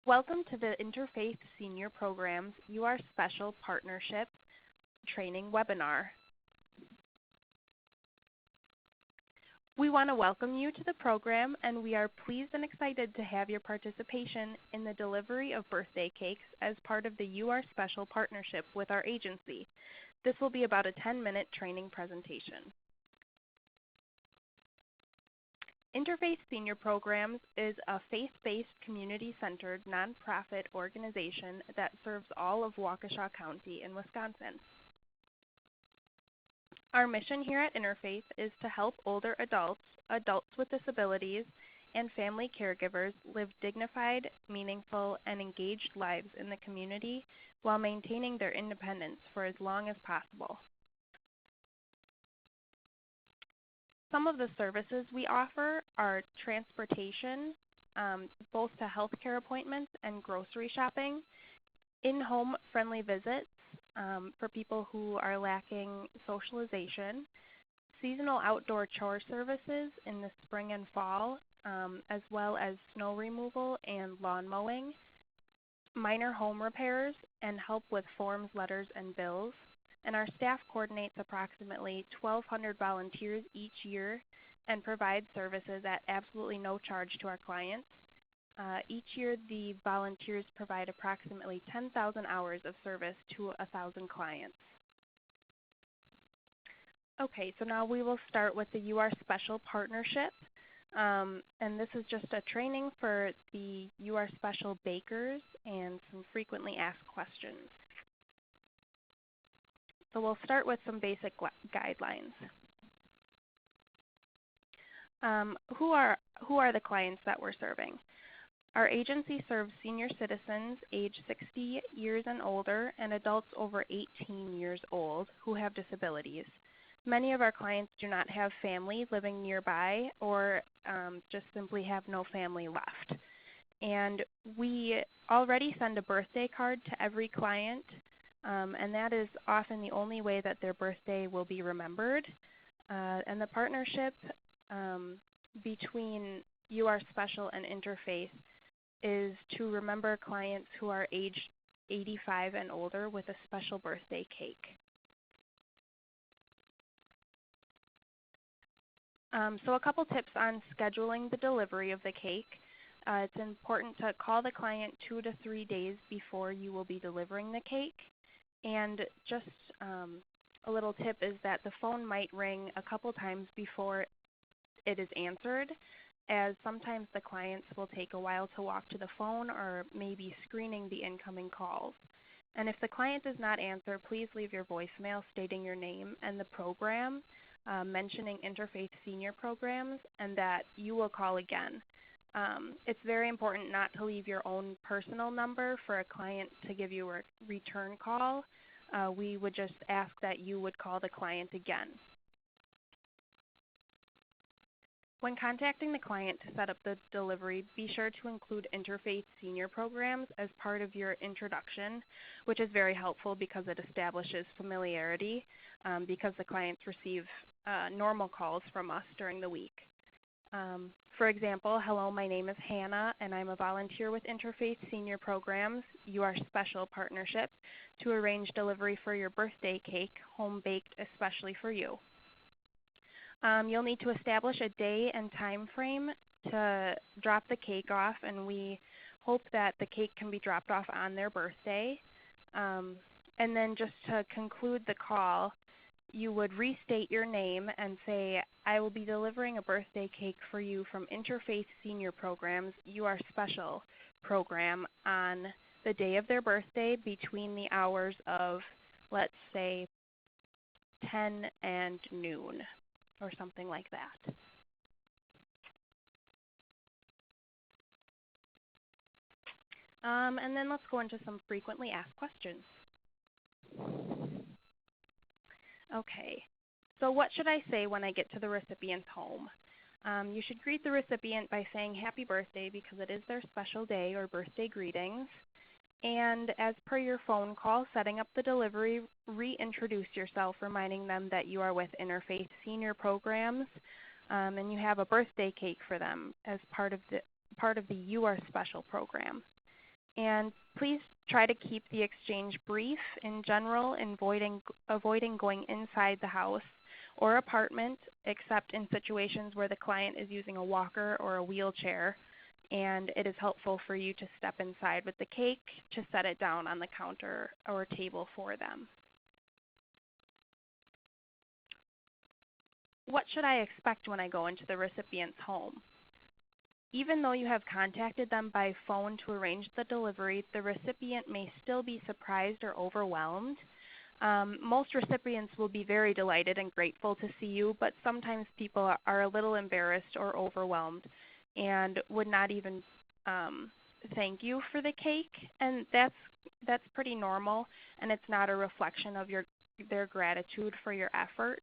Welcome to the Interfaith Senior Programs You Are Special Partnership Training Webinar. We want to welcome you to the program, and we are pleased and excited to have your participation in the delivery of birthday cakes as part of the You Are Special partnership with our agency. This will be about a 10-minute training presentation. Interfaith Senior Programs is a faith-based, community-centered, nonprofit organization that serves all of Waukesha County in Wisconsin. Our mission here at Interfaith is to help older adults, adults with disabilities, and family caregivers live dignified, meaningful, and engaged lives in the community while maintaining their independence for as long as possible. Some of the services we offer are transportation, both to healthcare appointments and grocery shopping, in-home friendly visits for people who are lacking socialization, seasonal outdoor chore services in the spring and fall, as well as snow removal and lawn mowing, minor home repairs, and help with forms, letters, and bills. And our staff coordinates approximately 1,200 volunteers each year and provides services at absolutely no charge to our clients. Each year, the volunteers provide approximately 10,000 hours of service to 1,000 clients. Okay, so now we will start with the You Are Special partnership. And this is just a training for the You Are Special bakers and some frequently asked questions. So we'll start with some basic guidelines. Who are the clients that we're serving? Our agency serves senior citizens age 60 years and older and adults over 18 years old who have disabilities. Many of our clients do not have family living nearby or just simply have no family left. And we already send a birthday card to every client, and that is often the only way that their birthday will be remembered. And the partnership between You Are Special and Interfaith is to remember clients who are aged 85 and older with a special birthday cake. So a couple tips on scheduling the delivery of the cake. It's important to call the client 2 to 3 days before you will be delivering the cake. And just a little tip is that the phone might ring a couple times before it is answered, as sometimes the clients will take a while to walk to the phone or maybe screening the incoming calls. And if the client does not answer, please leave your voicemail stating your name and the program, mentioning Interfaith Senior Programs, and that you will call again. It's very important not to leave your own personal number for a client to give you a return call. We would just ask that you would call the client again. When contacting the client to set up the delivery, be sure to include Interfaith Senior Programs as part of your introduction, which is very helpful because it establishes familiarity because the clients receive normal calls from us during the week. For example, hello, my name is Hannah, and I'm a volunteer with Interfaith Senior Programs, You Are Special partnership, to arrange delivery for your birthday cake, home baked especially for you. You'll need to establish a day and time frame to drop the cake off, and we hope that the cake can be dropped off on their birthday. And then just to conclude the call, you would restate your name and say, I will be delivering a birthday cake for you from Interfaith Senior Programs, You Are Special program on the day of their birthday between the hours of, let's say, 10 and noon or something like that. And then let's go into some frequently asked questions. Okay, so what should I say when I get to the recipient's home? You should greet the recipient by saying happy birthday because it is their special day, or birthday greetings. And as per your phone call, setting up the delivery, reintroduce yourself, reminding them that you are with Interfaith Senior Programs and you have a birthday cake for them as part of the You Are Special program. And please try to keep the exchange brief in general, avoiding going inside the house or apartment except in situations where the client is using a walker or a wheelchair, and it is helpful for you to step inside with the cake to set it down on the counter or table for them. What should I expect when I go into the recipient's home? Even though you have contacted them by phone to arrange the delivery, the recipient may still be surprised or overwhelmed. Most recipients will be very delighted and grateful to see you, but sometimes people are a little embarrassed or overwhelmed and would not even thank you for the cake, and that's pretty normal, and it's not a reflection of their gratitude for your efforts.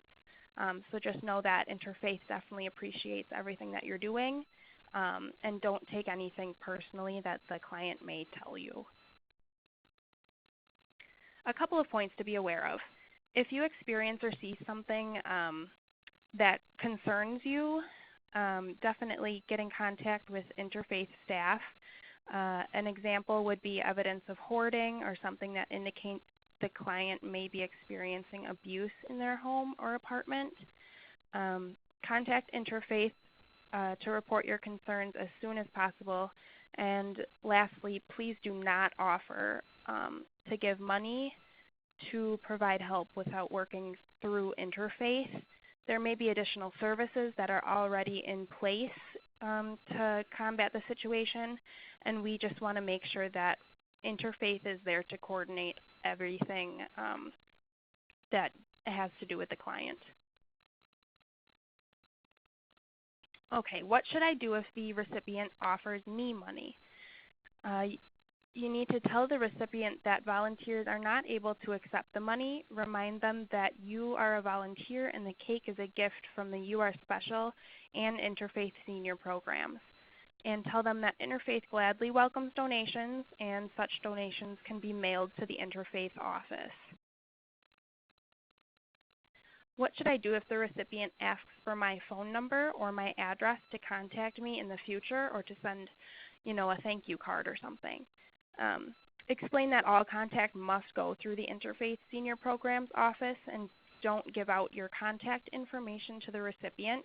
So just know that Interfaith definitely appreciates everything that you're doing, and don't take anything personally that the client may tell you. A couple of points to be aware of. If you experience or see something that concerns you, definitely get in contact with Interfaith staff. An example would be evidence of hoarding or something that indicates the client may be experiencing abuse in their home or apartment. Contact Interfaith to report your concerns as soon as possible. And lastly, please do not offer to give money to provide help without working through Interfaith. There may be additional services that are already in place to combat the situation, and we just want to make sure that Interfaith is there to coordinate everything that has to do with the client. Okay, what should I do if the recipient offers me money? You need to tell the recipient that volunteers are not able to accept the money. Remind them that you are a volunteer and the cake is a gift from the You Are Special and Interfaith Senior programs. And tell them that Interfaith gladly welcomes donations, and such donations can be mailed to the Interfaith office. What should I do if the recipient asks for my phone number or my address to contact me in the future, or to send, a thank you card or something? Explain that all contact must go through the Interfaith Senior Programs office, and don't give out your contact information to the recipient.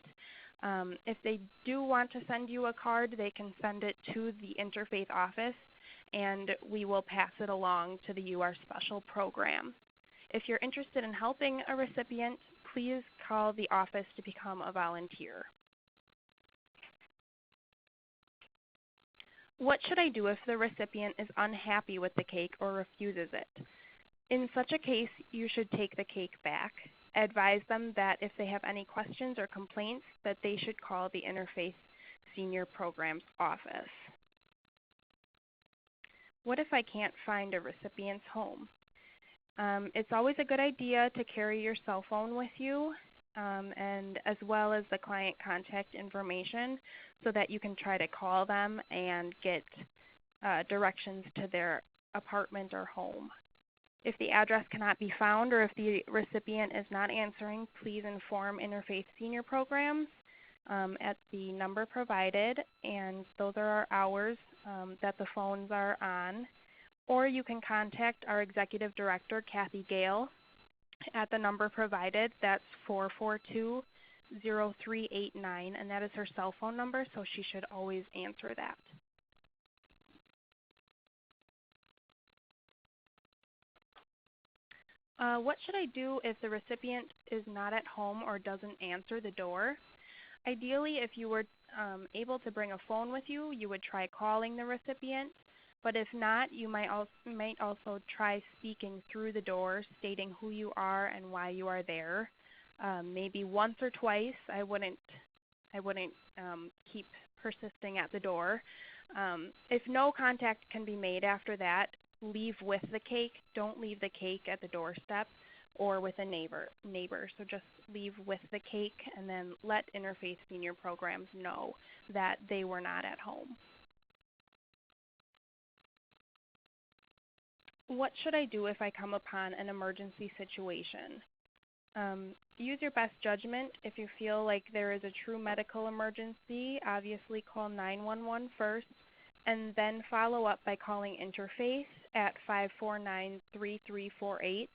If they do want to send you a card, they can send it to the Interfaith office, and we will pass it along to the You Are Special program. If you're interested in helping a recipient, please call the office to become a volunteer. What should I do if the recipient is unhappy with the cake or refuses it? In such a case, you should take the cake back. Advise them that if they have any questions or complaints, that they should call the Interfaith Senior Programs office. What if I can't find a recipient's home? It's always a good idea to carry your cell phone with you, and as well as the client contact information, so that you can try to call them and get directions to their apartment or home. If the address cannot be found, or if the recipient is not answering, please inform Interfaith Senior Programs at the number provided, and those are our hours that the phones are on. Or you can contact our Executive Director, Kathy Gale, at the number provided. That's 442-0389, and that is her cell phone number, so she should always answer that. What should I do if the recipient is not at home or doesn't answer the door? Ideally, if you were able to bring a phone with you, you would try calling the recipient. But if not, you might also try speaking through the door, stating who you are and why you are there. Maybe once or twice. I wouldn't keep persisting at the door. If no contact can be made after that, leave with the cake. Don't leave the cake at the doorstep or with a neighbor. So just leave with the cake, and then let Interfaith Senior Programs know that they were not at home. What should I do if I come upon an emergency situation? Use your best judgment. If you feel like there is a true medical emergency, obviously call 911 first, and then follow up by calling Interface at 549-3348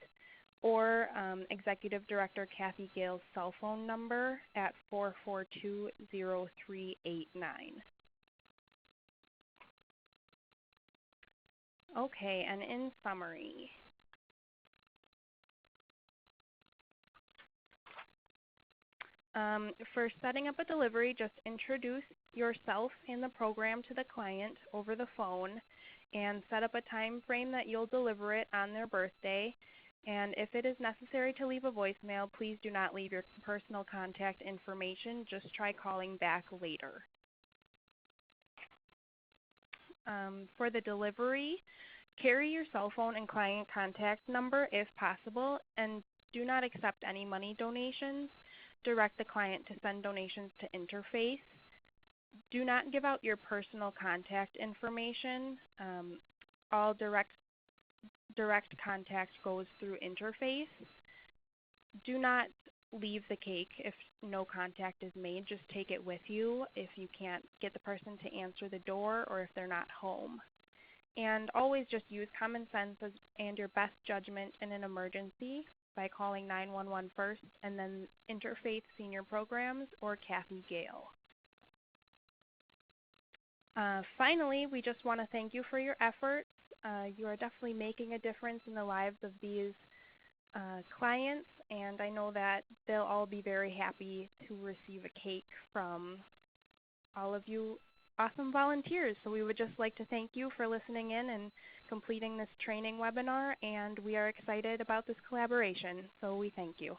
or Executive Director Kathy Gale's cell phone number at 442-0389. Okay, and in summary, for setting up a delivery, just introduce yourself and the program to the client over the phone and set up a time frame that you'll deliver it on their birthday. And if it is necessary to leave a voicemail, please do not leave your personal contact information. Just try calling back later. For the delivery, carry your cell phone and client contact number if possible, and do not accept any money donations. Direct the client to send donations to Interface. Do not give out your personal contact information. All direct contact goes through Interface. Do not leave the cake if no contact is made. Just take it with you if you can't get the person to answer the door or if they're not home. And always just use common sense and your best judgment in an emergency by calling 911 first and then Interfaith Senior Programs or Kathy Gale. Finally, we just want to thank you for your efforts. You are definitely making a difference in the lives of these clients, and I know that they'll all be very happy to receive a cake from all of you awesome volunteers. So we would just like to thank you for listening in and completing this training webinar, and we are excited about this collaboration, so we thank you.